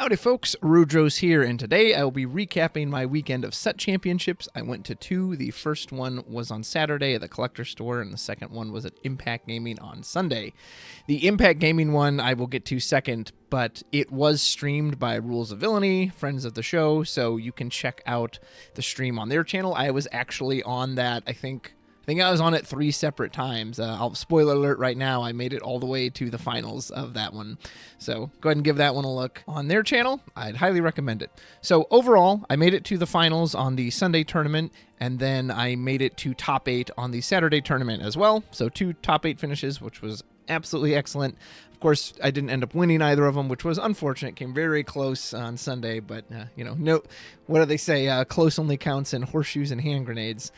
Howdy folks, Rudrose here, and today I will be recapping my weekend of set championships. I went to two. The first one was on Saturday at the Collector Store, and the second one was at Impact Gaming on Sunday. The Impact Gaming one I will get to second, but it was streamed by Rules of Villainy, friends of the show, so you can check out the stream on their channel. I was actually on that, I think I was on it 3 separate times. Spoiler alert right now, I made it all the way to the finals of that one. So go ahead and give that one a look on their channel. I'd highly recommend it. So overall, I made it to the finals on the Sunday tournament, and then I made it to top 8 on the Saturday tournament as well. So 2 top 8 finishes, which was absolutely excellent. Of course, I didn't end up winning either of them, which was unfortunate. Came very close on Sunday, but no, what do they say? Close only counts in horseshoes and hand grenades.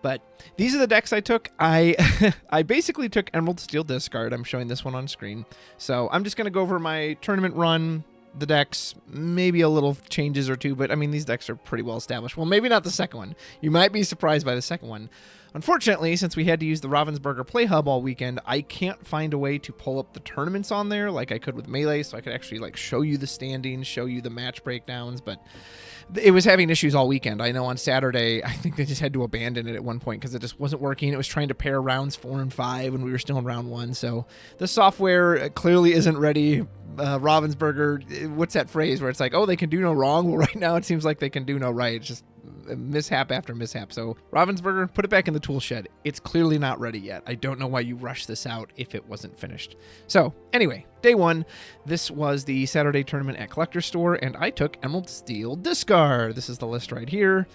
But these are the decks I took. I basically took Emerald Steel Discard. I'm showing this one on screen. So I'm just going to go over my tournament run, the decks, maybe a little changes or two. But, I mean, these decks are pretty well established. Well, maybe not the second one. You might be surprised by the second one. Unfortunately, since we had to use the Ravensburger Play Hub all weekend, I can't find a way to pull up the tournaments on there like I could with Melee. So I could actually show you the standings, show you the match breakdowns. But it was having issues all weekend. I know on Saturday, I think they just had to abandon it at one point because it just wasn't working. It was trying to pair rounds 4 and 5 when we were still in round 1. So the software clearly isn't ready. Ravensburger, what's that phrase where it's like, oh, they can do no wrong? Well, right now it seems like they can do no right. It's just mishap after mishap. So Ravensburger, put it back in the tool shed. It's clearly not ready yet. I don't know why you rushed this out if it wasn't finished. So anyway, day 1, this was the Saturday tournament at Collector Store, and I took Emerald Steel Discard. This is the list right here.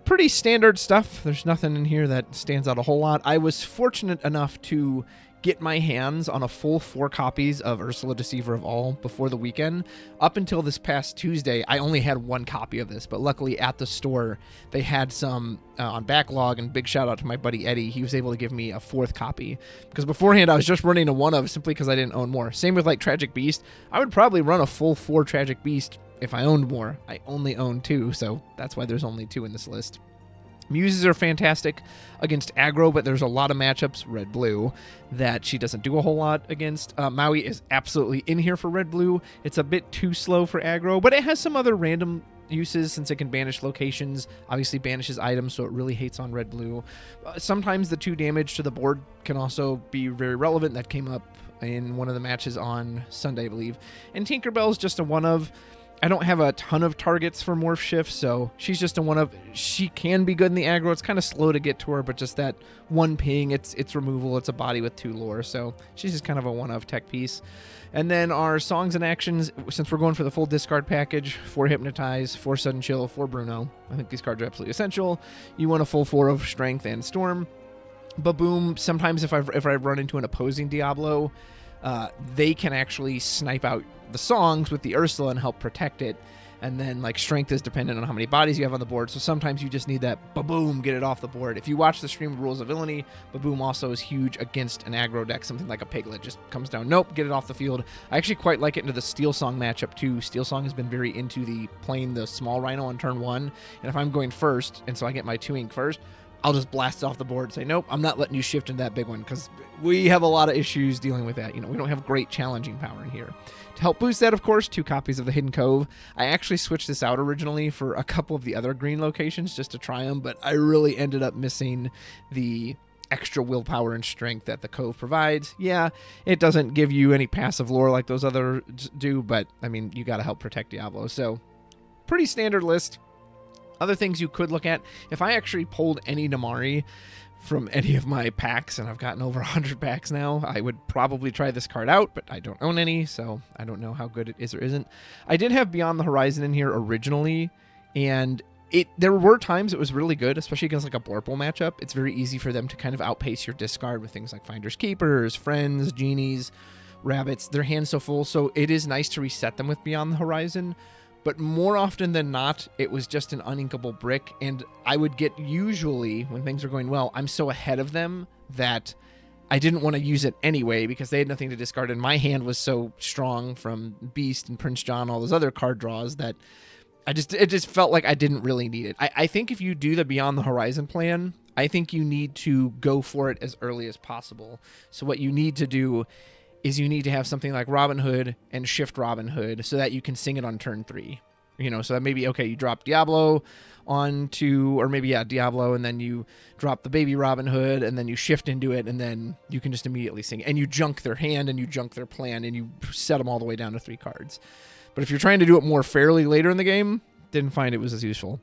Pretty standard stuff. There's nothing in here that stands out a whole lot. I was fortunate enough to get my hands on a full 4 copies of Ursula Deceiver of All before the weekend. Up until this past Tuesday, I only had 1 copy of this, but luckily at the store, they had some on backlog, and big shout out to my buddy Eddie. He was able to give me a 4th copy, because beforehand I was just running a 1 of simply because I didn't own more. Same with Tragic Beast. I would probably run a full 4 Tragic Beast if I owned more. I only own 2, so that's why there's only 2 in this list. Muses are fantastic against aggro, but there's a lot of matchups, red-blue, that she doesn't do a whole lot against. Maui is absolutely in here for red-blue. It's a bit too slow for aggro, but it has some other random uses since it can banish locations, obviously banishes items, so it really hates on red-blue. Sometimes the 2 damage to the board can also be very relevant. That came up in one of the matches on Sunday, I believe. And Tinkerbell's just a 1 of. I don't have a ton of targets for Morph Shift, so she's just a 1 of. She can be good in the aggro. It's kind of slow to get to her, but just that 1 ping, it's removal. It's a body with 2 lore, so she's just kind of a 1 of tech piece. And then our songs and actions, since we're going for the full discard package, 4 Hypnotize, 4 Sudden Chill, 4 Bruno. I think these cards are absolutely essential. You want a full 4 of Strength and Storm. Baboom, sometimes if I run into an opposing Diablo, they can actually snipe out the songs with the Ursula and help protect it. And then strength is dependent on how many bodies you have on the board, so sometimes you just need that baboom, get it off the board. If you watch the stream of Rules of Villainy, baboom also is huge against an aggro deck, something like a Piglet. Just comes down, nope, get it off the field. I actually quite like it into the Steel Song matchup too. Steel Song has been very into playing the small Rhino on turn 1, and if I'm going first, and so I get my 2 ink first, I'll just blast it off the board and say, nope, I'm not letting you shift into that big one, because we have a lot of issues dealing with that. We don't have great challenging power in here. To help boost that, of course, 2 copies of the Hidden Cove. I actually switched this out originally for a couple of the other green locations just to try them, but I really ended up missing the extra willpower and strength that the Cove provides. Yeah, it doesn't give you any passive lore like those others do, but, I mean, you got to help protect Diablo. So, pretty standard list. Other things you could look at, if I actually pulled any Namari from any of my packs, and I've gotten over 100 packs now, I would probably try this card out, but I don't own any, so I don't know how good it is or isn't. I did have Beyond the Horizon in here originally, and there were times it was really good, especially against a Borpal matchup. It's very easy for them to kind of outpace your discard with things like Finders Keepers, Friends, Genies, Rabbits. Their hand's so full, so it is nice to reset them with Beyond the Horizon. But more often than not, it was just an uninkable brick, and I would get, usually, when things are going well, I'm so ahead of them that I didn't want to use it anyway because they had nothing to discard, and my hand was so strong from Beast and Prince John, all those other card draws, that it just felt like I didn't really need it. I think if you do the Beyond the Horizon plan, I think you need to go for it as early as possible. So what you need to do is you need to have something like Robin Hood and Shift Robin Hood so that you can sing it on turn 3. So that maybe, okay, you drop Diablo onto, or maybe, Diablo, and then you drop the baby Robin Hood, and then you shift into it, and then you can just immediately sing. And you junk their hand, and you junk their plan, and you set them all the way down to 3 cards. But if you're trying to do it more fairly later in the game, didn't find it was as useful.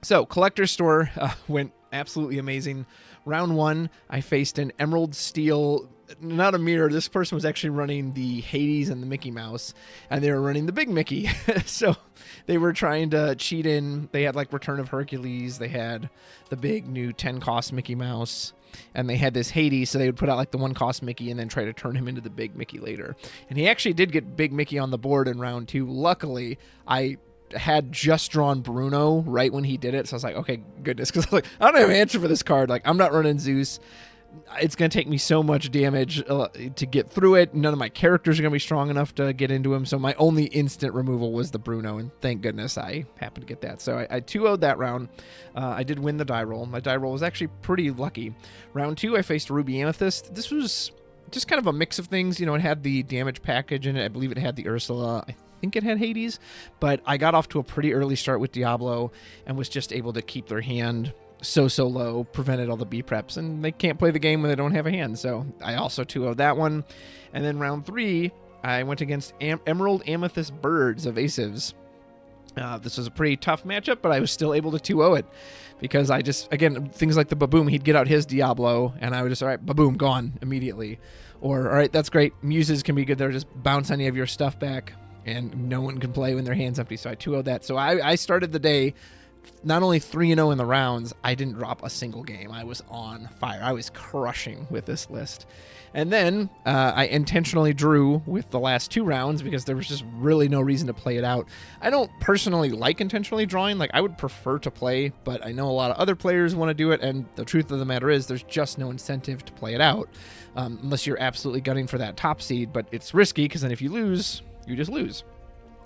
So, Collector's Store went absolutely amazing. Round 1, I faced an Emerald Steel, not a mirror. This person was actually running the Hades and the Mickey Mouse, and they were running the Big Mickey. So they were trying to cheat in. They had like Return of Hercules. They had the big new 10-cost Mickey Mouse, and they had this Hades. So they would put out like the 1-cost Mickey and then try to turn him into the Big Mickey later. And he actually did get Big Mickey on the board in round 2. Luckily, I had just drawn Bruno right when he did it, so I was like, okay, goodness, because I was like, I don't have an answer for this card. Like, I'm not running Zeus. It's going to take me so much damage to get through it. None of my characters are going to be strong enough to get into him, so my only instant removal was the Bruno, and thank goodness I happened to get that. So I 2-0'd that round. I did win the die roll. My die roll was actually pretty lucky. Round 2, I faced Ruby Amethyst. This was just kind of a mix of things. It had the damage package in it. I believe it had the Ursula. I think it had Hades, but I got off to a pretty early start with Diablo and was just able to keep their hand so low, prevented all the B preps, and they can't play the game when they don't have a hand. So I also 2-0'd that one. And then round 3, I went against Emerald Amethyst Birds of Asivs. This was a pretty tough matchup, but I was still able to 2-0 it because I just, again, things like the Baboom, he'd get out his Diablo and I would just, all right, Baboom, gone immediately. Or, all right, that's great. Muses can be good there. Just bounce any of your stuff back and no one can play when their hand's empty. So I 2-0'd that. So I started the day not only 3-0 in the rounds, I didn't drop a single game. I was on fire. I was crushing with this list. And then I intentionally drew with the last 2 rounds because there was just really no reason to play it out. I don't personally like intentionally drawing. Like, I would prefer to play, but I know a lot of other players want to do it, and the truth of the matter is there's just no incentive to play it out unless you're absolutely gunning for that top seed. But it's risky because then if you lose, you just lose.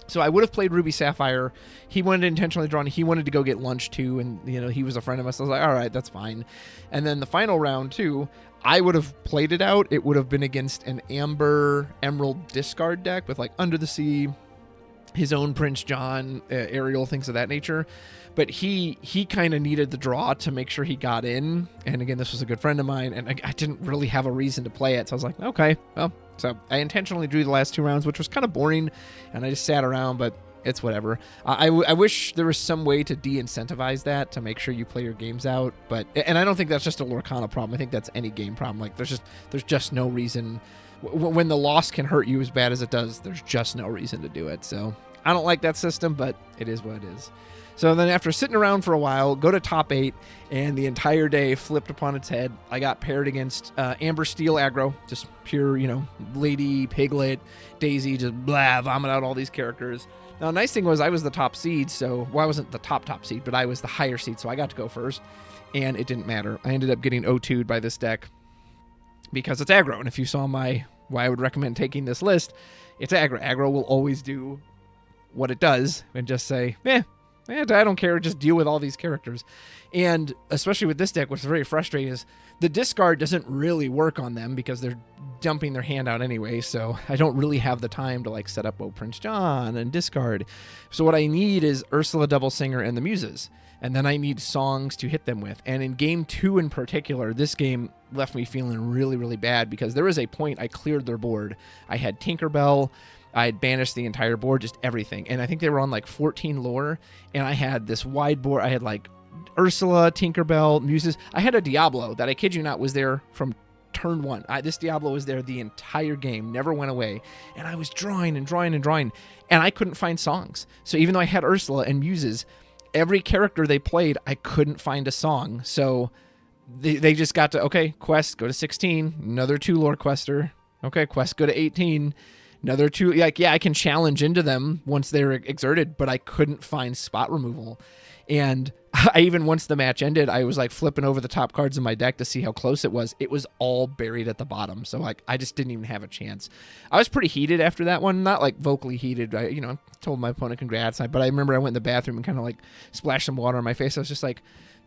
So I would have played Ruby Sapphire. He wanted to intentionally draw, and he wanted to go get lunch too, and he was a friend of us. I was like, all right, that's fine. And then the final round too, I would have played it out. It would have been against an Amber Emerald discard deck with like Under the Sea, his own Prince John, Ariel, things of that nature. But he kind of needed the draw to make sure he got in. And again, this was a good friend of mine, and I didn't really have a reason to play it. So I was like, okay, well. So I intentionally drew the last 2 rounds, which was kind of boring, and I just sat around, but it's whatever. I wish there was some way to de-incentivize that to make sure you play your games out. And I don't think that's just a Lorcana problem. I think that's any game problem. Like, there's just no reason. When the loss can hurt you as bad as it does, there's just no reason to do it. So I don't like that system, but it is what it is. So then after sitting around for a while, go to top 8, and the entire day flipped upon its head. I got paired against Amber Steel aggro, just pure, Lady, Piglet, Daisy, just blah, vomit out all these characters. Now, the nice thing was I was the top seed, I wasn't the top seed, but I was the higher seed, so I got to go first, and it didn't matter. I ended up getting O2'd by this deck because it's aggro, and if you saw why I would recommend taking this list, it's aggro. Aggro will always do what it does and just say, I don't care, just deal with all these characters. And especially with this deck, what's very frustrating is the discard doesn't really work on them because they're dumping their hand out anyway, so I don't really have the time to like set up Prince John and discard. So what I need is Ursula Double Singer and the Muses, and then I need songs to hit them with. And in game 2 in particular, this game left me feeling really, really bad because there was a point I cleared their board. I had Tinkerbell, I had banished the entire board, just everything. And I think they were on like 14 lore. And I had this wide board. I had like Ursula, Tinkerbell, Muses. I had a Diablo that, I kid you not, was there from turn 1. This Diablo was there the entire game, never went away. And I was drawing and drawing and drawing. And I couldn't find songs. So even though I had Ursula and Muses, every character they played, I couldn't find a song. So they just got to, okay, quest, go to 16. Another 2 lore quester. Okay, quest, go to 18. Another 2, like, I can challenge into them once they're exerted, but I couldn't find spot removal. And I even, once the match ended, I was like flipping over the top cards in my deck to see how close it was. It was all buried at the bottom. So like, I just didn't even have a chance. I was pretty heated after that one, not like vocally heated. I told my opponent congrats, but I remember I went in the bathroom and kind of like splashed some water on my face. I was just like,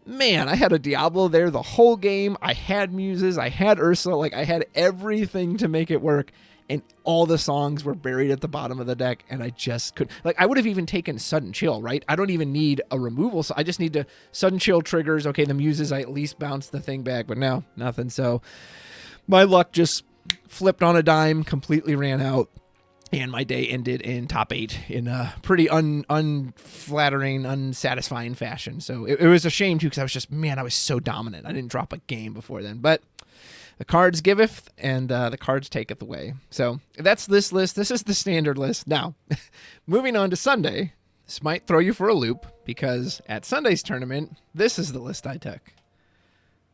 man, I had a Diablo there the whole game. I had Muses, I had Ursula, like I had everything to make it work. and all the songs were buried at the bottom of the deck, and I just couldn't. Like, I would have even taken Sudden Chill, right? I don't even need a removal, so I just need to Sudden Chill triggers. Okay, the Muses, I at least bounce the thing back, but no, nothing. So my luck just flipped on a dime, completely ran out, and my day ended in top 8 in a pretty unflattering, unsatisfying fashion. So it was a shame, too, because I was just, man, I was so dominant. I didn't drop a game before then. But the cards giveth, and the cards taketh away. So that's this list. This is the standard list. Now, moving on to Sunday, this might throw you for a loop, because at Sunday's tournament, this is the list I took.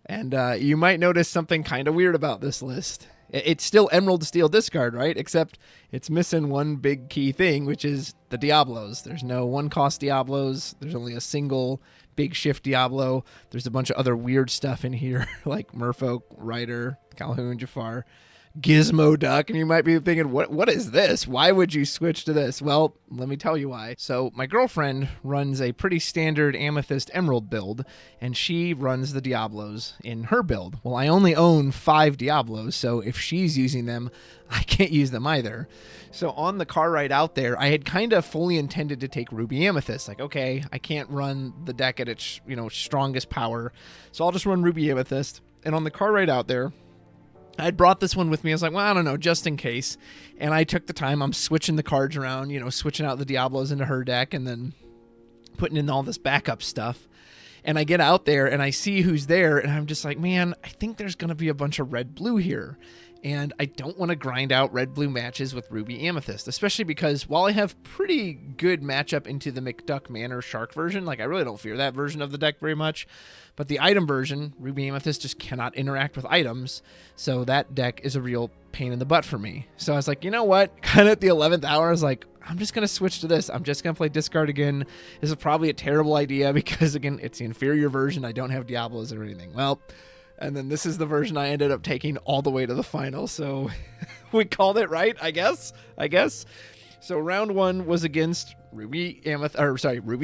And you might notice something kind of weird about this list. It's still Emerald Steel discard, right? Except it's missing one big key thing, which is the Diablos. There's no one-cost Diablos. There's only a single big shift Diablo. There's a bunch of other weird stuff in here, like Merfolk, Rider, Calhoun, Jafar, Gizmo Duck, and you might be thinking, what is this? Why would you switch to this? Well, let me tell you why. So my girlfriend runs a pretty standard Amethyst Emerald build, and she runs the Diablos in her build. Well, I only own 5 Diablos, so if she's using them, I can't use them either. So on the car ride out there, I had kind of fully intended to take Ruby Amethyst. Like, okay, I can't run the deck at its, strongest power, so I'll just run Ruby Amethyst. And on the car ride out there, I had brought this one with me. I was like, well, I don't know, just in case. And I took the time. I'm switching the cards around, switching out the Diablos into her deck and then putting in all this backup stuff. And I get out there and I see who's there. And I'm just like, man, I think there's going to be a bunch of red-blue here. And I don't want to grind out red-blue matches with Ruby Amethyst, especially because while I have pretty good matchup into the McDuck Manor Shark version, like I really don't fear that version of the deck very much, but the item version, Ruby Amethyst just cannot interact with items, so that deck is a real pain in the butt for me. So I was like, you know what? Kind of at the 11th hour, I was like, I'm just going to switch to this. I'm just going to play discard again. This is probably a terrible idea because, again, it's the inferior version. I don't have Diablos or anything. Well, and then this is the version I ended up taking all the way to the final. So we called it right, I guess. So round 1 was against Ruby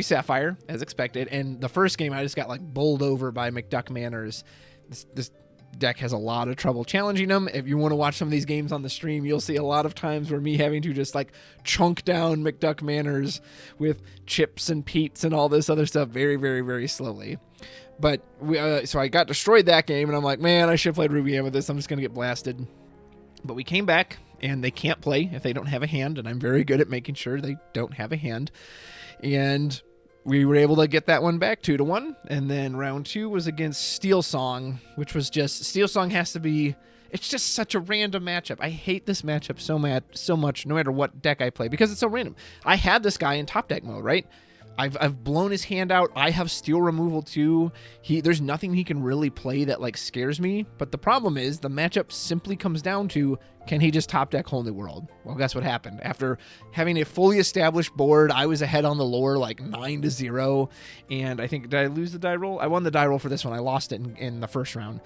Sapphire, as expected. And the first game, I just got bowled over by McDuck Manors. This deck has a lot of trouble challenging them. If you want to watch some of these games on the stream, you'll see a lot of times where me having to just chunk down McDuck Manors with chips and peats and all this other stuff very, very, very slowly. But so I got destroyed that game, and I'm like, man, I should have played Ruby Amethyst. I'm just going to get blasted. But we came back, and they can't play if they don't have a hand, and I'm very good at making sure they don't have a hand. And we were able to get that one back 2-1. And then round 2 was against Steel Song, which was just, Steel Song has to be, it's just such a random matchup. I hate this matchup so much, no matter what deck I play, because it's so random. I had this guy in top deck mode, right? I've blown his hand out. I have steel removal too. There's nothing he can really play that scares me. But the problem is the matchup simply comes down to, can he just top deck Whole New World? Well, guess what happened? After having a fully established board, I was ahead on the lore 9-0. And I think, did I lose the die roll? I won the die roll for this one. I lost it in the first round.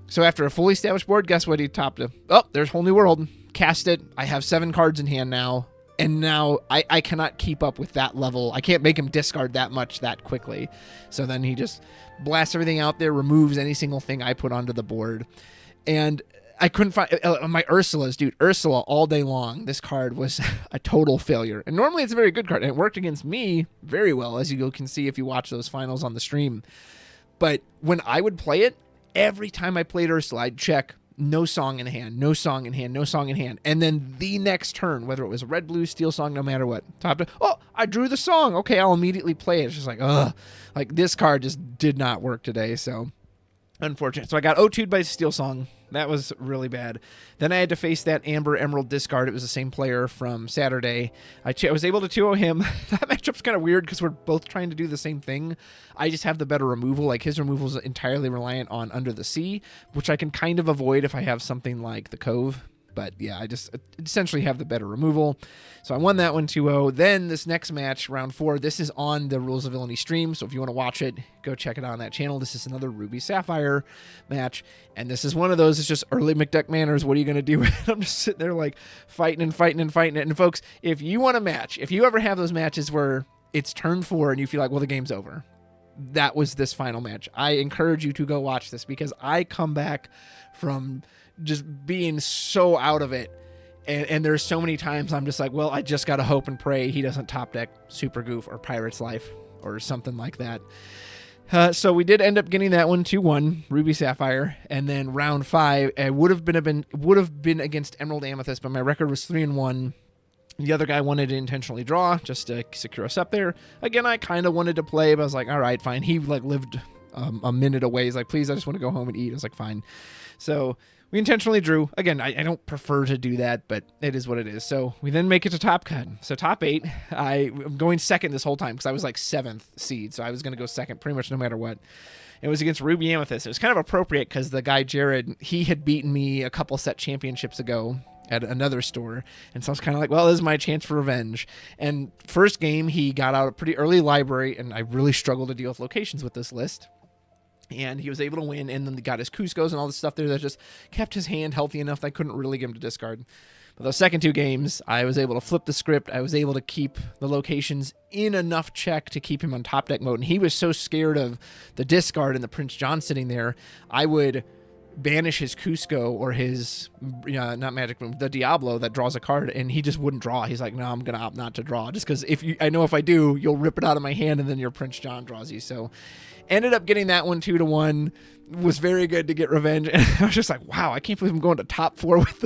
So after a fully established board, guess what he topped it? Oh, there's Whole New World. Cast it. I have 7 cards in hand now. And now I cannot keep up with that level. I can't make him discard that much that quickly. So then he just blasts everything out there, removes any single thing I put onto the board. And I couldn't find my Ursula's, dude. Ursula all day long. This card was a total failure. And normally it's a very good card. And it worked against me very well, as you can see if you watch those finals on the stream. But when I would play it, every time I played Ursula, I'd check no song in hand, no song in hand, no song in hand. And then the next turn, whether it was a red, blue, steel song, no matter what, I drew the song. Okay, I'll immediately play it. It's just ugh. This card just did not work today. So unfortunate. So I got 0-2'd by steel song. That was really bad. Then I had to face that Amber Emerald discard. It was the same player from Saturday. I was able to 2-0 him. That matchup's kind of weird because we're both trying to do the same thing. I just have the better removal. His removal is entirely reliant on Under the Sea, which I can kind of avoid if I have something like the Cove. But yeah, I just essentially have the better removal. So I won that one 2-0. Then this next match, round 4, this is on the Rules of Villainy stream. So if you want to watch it, go check it out on that channel. This is another Ruby Sapphire match. And this is one of those, it's just early McDuck Manors. What are you going to do? I'm just sitting there fighting it. And folks, if you want a match, if you ever have those matches where it's turn 4 and you feel well, the game's over, that was this final match. I encourage you to go watch this because I come back from just being so out of it, And there's so many times I'm just like, well, I just got to hope and pray he doesn't top deck Super Goof or Pirate's Life or something like that. So we did end up getting that one 2-1, Ruby Sapphire, and then round 5 it would have been against Emerald Amethyst, but my record was 3-1. The other guy wanted to intentionally draw just to secure us up there. Again, I kind of wanted to play, but I was like, all right, fine. He like lived a minute away. He's like, please, I just want to go home and eat. I was like, fine. So we intentionally drew. Again, I don't prefer to do that, but it is what it is. So we then make it to top cut. So top 8, I'm going second this whole time because I was like 7th seed. So I was going to go second pretty much no matter what. It was against Ruby Amethyst. It was kind of appropriate because the guy, Jared, he had beaten me a couple set championships ago at another store. And so I was kind of like, well, this is my chance for revenge. And first game, he got out a pretty early library, and I really struggled to deal with locations with this list. And he was able to win, and then he got his Cuscos and all this stuff there that just kept his hand healthy enough that I couldn't really get him to discard. But those second 2 games, I was able to flip the script. I was able to keep the locations in enough check to keep him on top deck mode. And he was so scared of the discard and the Prince John sitting there, I would banish his Cusco or his, not Magic Room, the Diablo that draws a card, and he just wouldn't draw. He's like, no, I'm going to opt not to draw, just because I know if I do, you'll rip it out of my hand, and then your Prince John draws you. So ended up getting that one 2-1. Was very good to get revenge, and I was just like, wow, I can't believe I'm going to top 4 with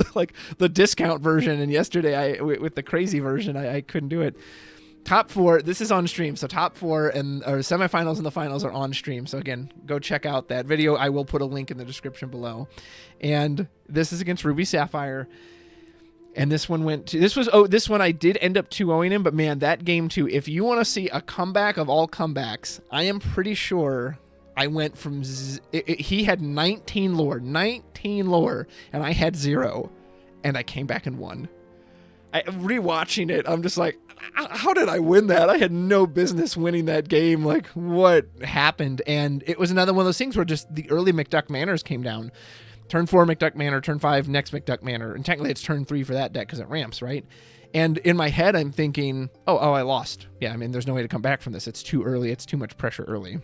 the discount version, and yesterday with the crazy version, I couldn't do it. Top 4, this is on stream, so top 4 and or semifinals and the finals are on stream. So again, go check out that video. I will put a link in the description below. And this is against Ruby Sapphire. And this one this one I did end up 2-0ing him, but man, that game too, if you want to see a comeback of all comebacks, I am pretty sure I went from he had 19 lore, and I had 0, and I came back and won. Rewatching it, I'm just like, how did I win that? I had no business winning that game. Like, what happened? And it was another one of those things where just the early McDuck Manors came down. Turn 4, McDuck Manor. Turn 5, next McDuck Manor. And technically it's turn 3 for that deck because it ramps, right? And in my head, I'm thinking, oh, I lost. Yeah, I mean, there's no way to come back from this. It's too early. It's too much pressure early.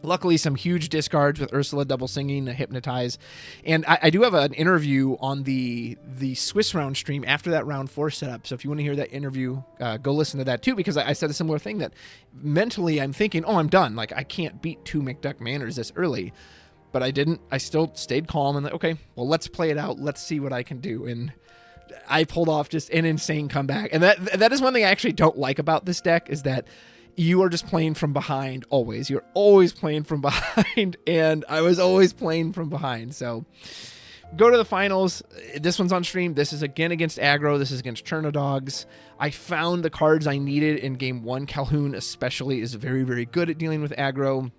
Luckily, some huge discards with Ursula double singing, a Hypnotize. And I do have an interview on the Swiss round stream after that round 4 setup. So if you want to hear that interview, go listen to that too, because I said a similar thing that mentally I'm thinking, oh, I'm done. Like, I can't beat 2 McDuck Manors this early. But I didn't. I still stayed calm and like, okay, well, let's play it out. Let's see what I can do. And I pulled off just an insane comeback. And that is one thing I actually don't like about this deck is that you are just playing from behind always. You're always playing from behind, and I was always playing from behind. So go to the finals. This one's on stream. This is again against aggro. This is against Chernodogs. I found the cards I needed in game 1. Calhoun especially is very, very good at dealing with aggro.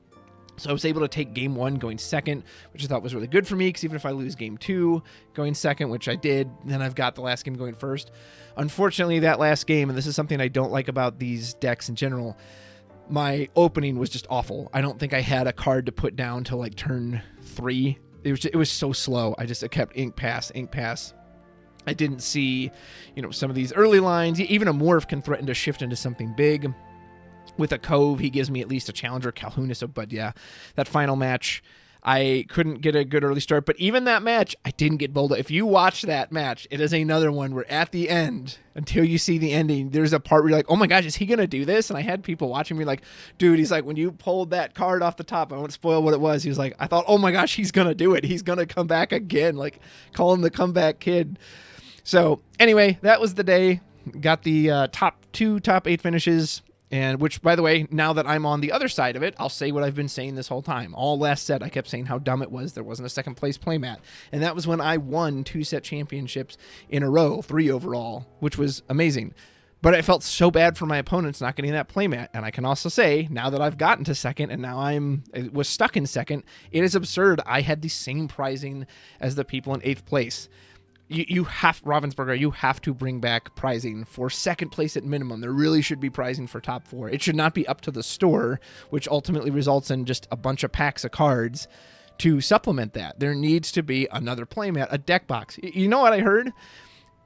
So I was able to take game 1 going second, which I thought was really good for me, because even if I lose game 2 going second, which I did, then I've got the last game going first. Unfortunately, that last game, and this is something I don't like about these decks in general, my opening was just awful. I don't think I had a card to put down till like turn 3. It was so slow. It kept ink pass. I didn't see, some of these early lines. Even a morph can threaten to shift into something big. With a Cove, he gives me at least a challenger. Calhoun is so, but yeah, that final match, I couldn't get a good early start. But even that match, I didn't get bowled. If you watch that match, it is another one where at the end, until you see the ending, there's a part where you're like, oh my gosh, is he going to do this? And I had people watching me like, dude, he's like, when you pulled that card off the top, I won't spoil what it was. He was like, I thought, oh my gosh, he's going to do it. He's going to come back again. Like, call him the comeback kid. So anyway, that was the day. Got the top 8 finishes. And which, by the way, now that I'm on the other side of it, I'll say what I've been saying this whole time. All last set, I kept saying how dumb it was there wasn't a second place playmat. And that was when I won 2 set championships in a row, 3 overall, which was amazing. But I felt so bad for my opponents not getting that playmat. And I can also say, now that I've gotten to second and now I was stuck in second, it is absurd. I had the same prizing as the people in 8th place. You have, Ravensburger, you have to bring back prizing for second place at minimum. There really should be prizing for top 4. It should not be up to the store, which ultimately results in just a bunch of packs of cards to supplement that. There needs to be another playmat, a deck box. You know what I heard?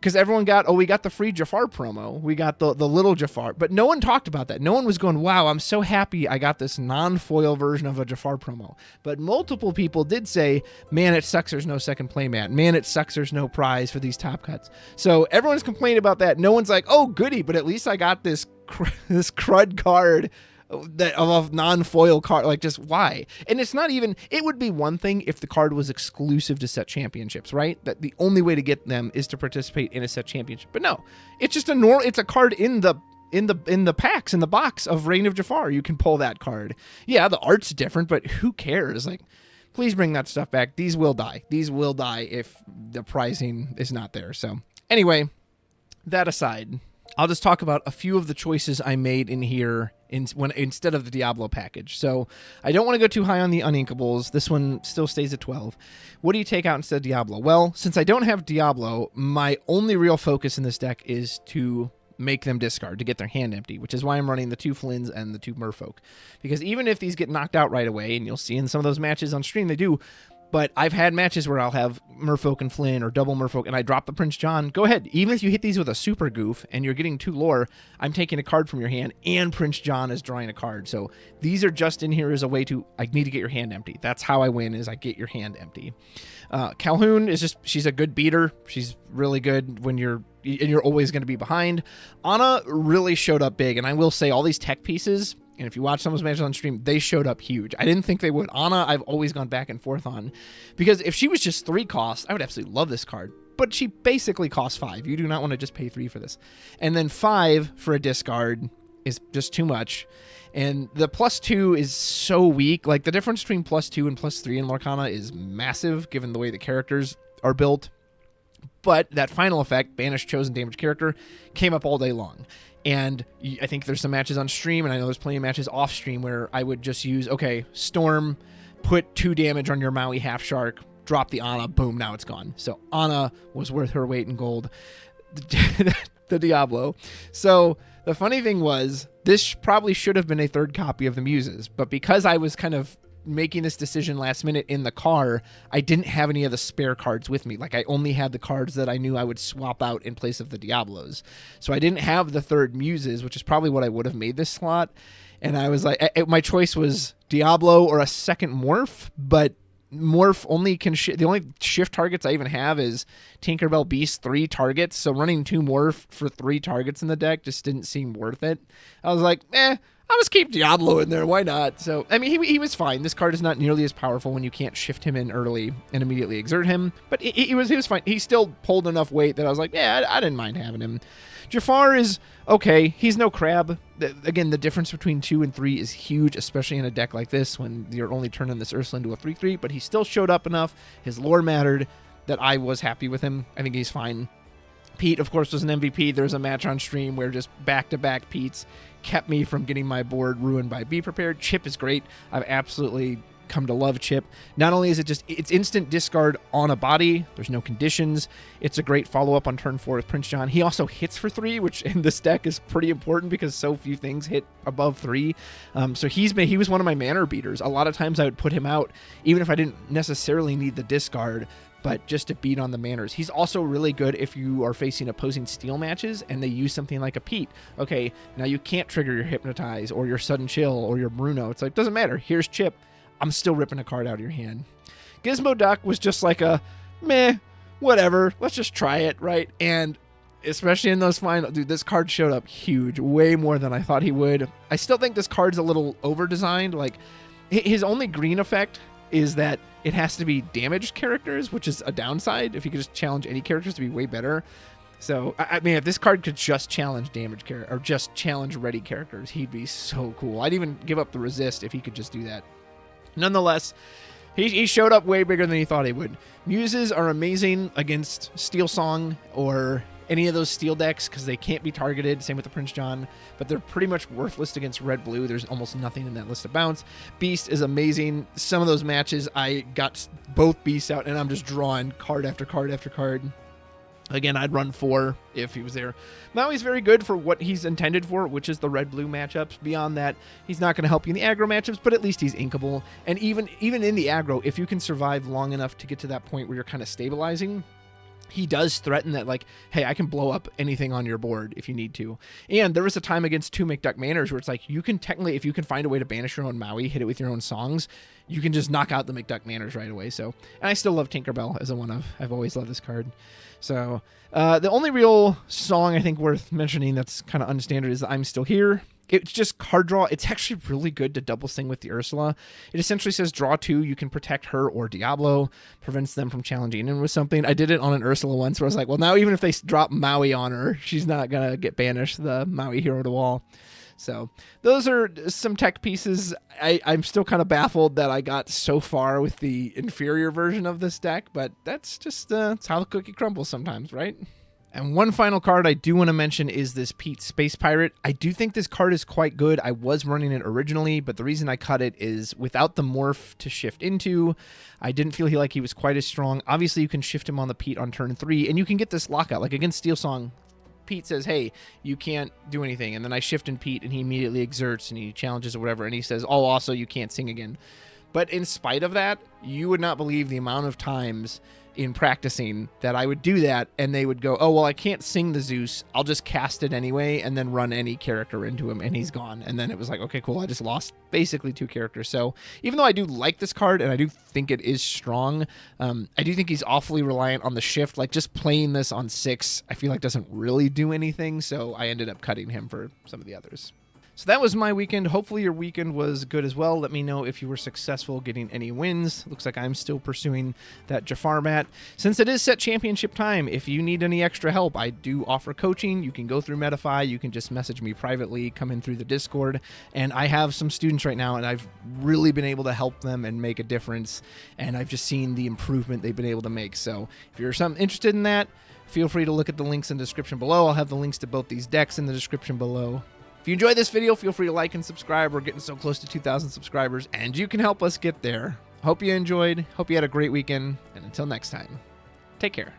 Because everyone we got the free Jafar promo. We got the little Jafar. But no one talked about that. No one was going, wow, I'm so happy I got this non-foil version of a Jafar promo. But multiple people did say, man, it sucks there's no second playmat. Man, it sucks there's no prize for these top cuts. So everyone's complaining about that. No one's like, oh, goody, but at least I got this crud card that of non-foil card. Like, just why? And it's not even, it would be one thing if the card was exclusive to set championships, right? That the only way to get them is to participate in a set championship. But no, it's just it's a card in the packs, in the box of Reign of Jafar. You can pull that card. Yeah, the art's different, but who cares? Like, please bring that stuff back. These will die. These will die if the pricing is not there. So anyway, that aside, I'll just talk about a few of the choices I made in here instead of the Diablo package. So I don't want to go too high on the uninkables. This one still stays at 12. What do you take out instead of Diablo? Well, since I don't have Diablo, my only real focus in this deck is to make them discard, to get their hand empty, which is why I'm running the 2 Flynns and the 2 Merfolk. Because even if these get knocked out right away, and you'll see in some of those matches on stream, they do, but I've had matches where I'll have Merfolk and Flynn or double Merfolk, and I drop the Prince John. Go ahead. Even if you hit these with a super goof and you're getting 2 lore, I'm taking a card from your hand, and Prince John is drawing a card. So these are just in here as a way to, I need to get your hand empty. That's how I win, is I get your hand empty. Calhoun is just, she's a good beater. She's really good when you're always going to be behind. Ana really showed up big, and I will say all these tech pieces, and if you watch some of those matches on stream, they showed up huge. I didn't think they would. Ana, I've always gone back and forth on, because if she was just 3 costs, I would absolutely love this card. But she basically costs 5. You do not want to just pay 3 for this. And then 5 for a discard is just too much. And the +2 is so weak. Like, the difference between +2 and +3 in Lorcana is massive, given the way the characters are built. But that final effect, Banish Chosen Damage Character, came up all day long. And I think there's some matches on stream, and I know there's plenty of matches off stream where I would just use, okay, Storm, put 2 damage on your Maui Half Shark, drop the Ana, boom, now it's gone. So Ana was worth her weight in gold. The Diablo. So the funny thing was, this probably should have been a 3rd copy of the Muses, but because I was kind of making this decision last minute in the car, I didn't have any of the spare cards with me. Like, I only had the cards that I knew I would swap out in place of the Diablos. So I didn't have the 3rd Muses, which is probably what I would have made this slot. And I was like, my choice was Diablo or a 2nd Morph, but Morph only can the only shift targets I even have is Tinkerbell Beast 3 targets. So running 2 Morph for 3 targets in the deck just didn't seem worth it. I was like, I'll just keep Diablo in there. Why not? So, I mean, he was fine. This card is not nearly as powerful when you can't shift him in early and immediately exert him. But he was fine. He still pulled enough weight that I was like, yeah, I didn't mind having him. Jafar is okay. He's no crab. Again, the difference between 2 and 3 is huge, especially in a deck like this when you're only turning this Ursula into a 3/3. But he still showed up enough. His lore mattered that I was happy with him. I think he's fine. Pete, of course, was an MVP. There's a match on stream where just back-to-back Petes kept me from getting my board ruined by Be Prepared. Chip is great. I've absolutely come to love Chip. Not only is it's instant discard on a body, there's no conditions. It's a great follow-up on turn 4 with Prince John. He also hits for 3, which in this deck is pretty important because so few things hit above 3. So he was one of my manner beaters. A lot of times I would put him out even if I didn't necessarily need the discard, but just to beat on the manners. He's also really good if you are facing opposing steel matches and they use something like a Pete. Okay, now you can't trigger your Hypnotize or your Sudden Chill or your Bruno. It's like, doesn't matter. Here's Chip. I'm still ripping a card out of your hand. Gizmo Duck was just like a, meh, whatever. Let's just try it, right? And especially in those final, dude, this card showed up huge, way more than I thought he would. I still think this card's a little over-designed. Like, his only green effect is that it has to be damaged characters, which is a downside. If you could just challenge any characters to be way better. So, I mean, if this card could just challenge damage character or just challenge ready characters, he'd be so cool. I'd even give up the resist if he could just do that. Nonetheless, he showed up way bigger than he thought he would. Muses are amazing against Steel Song or any of those steel decks because they can't be targeted. Same with the Prince John, but they're pretty much worthless against red-blue. There's almost nothing in that list of bounce. Beast is amazing. Some of those matches, I got both Beasts out, and I'm just drawing card after card after card. Again, I'd run 4 if he was there. Maui's very good for what he's intended for, which is the red-blue matchups. Beyond that, he's not going to help you in the aggro matchups, but at least he's inkable. And even in the aggro, if you can survive long enough to get to that point where you're kind of stabilizing, he does threaten that, like, hey, I can blow up anything on your board if you need to. And there was a time against 2 McDuck Manors where it's like, you can technically, if you can find a way to banish your own Maui, hit it with your own songs, you can just knock out the McDuck Manors right away. So, and I still love Tinkerbell as a one of. I've always loved this card. So, the only real song I think worth mentioning that's kind of unstandard is I'm Still Here. It's just card draw. It's actually really good to double sing with the Ursula. It essentially says draw 2. You can protect her or Diablo. Prevents them from challenging in with something. I did it on an Ursula once where I was like, well, now even if they drop Maui on her, she's not going to get banished, the Maui hero to wall. So those are some tech pieces. I'm still kind of baffled that I got so far with the inferior version of this deck, but that's just it's how the cookie crumbles sometimes, right? And one final card I do want to mention is this Pete Space Pirate. I do think this card is quite good. I was running it originally, but the reason I cut it is without the morph to shift into, I didn't feel like he was quite as strong. Obviously, you can shift him on the Pete on turn 3, and you can get this lockout. Like against Steel Song, Pete says, hey, you can't do anything. And then I shift in Pete, and he immediately exerts, and he challenges or whatever, and he says, oh, also, you can't sing again. But in spite of that, you would not believe the amount of times in practicing that I would do that, and they would go, oh, well, I can't sing the Zeus. I'll just cast it anyway, and then run any character into him, and he's gone. And then it was like, okay, cool, I just lost basically 2 characters. So even though I do like this card, and I do think it is strong, I do think he's awfully reliant on the shift. Like, just playing this on 6, I feel like doesn't really do anything, so I ended up cutting him for some of the others. So that was my weekend. Hopefully your weekend was good as well. Let me know if you were successful getting any wins. Looks like I'm still pursuing that Jafar mat. Since it is set championship time, if you need any extra help, I do offer coaching. You can go through Metafy. You can just message me privately, come in through the Discord. And I have some students right now, and I've really been able to help them and make a difference. And I've just seen the improvement they've been able to make. So if you're interested in that, feel free to look at the links in the description below. I'll have the links to both these decks in the description below. If you enjoyed this video, feel free to like and subscribe. We're getting so close to 2,000 subscribers, and you can help us get there. Hope you enjoyed. Hope you had a great weekend, and until next time, take care.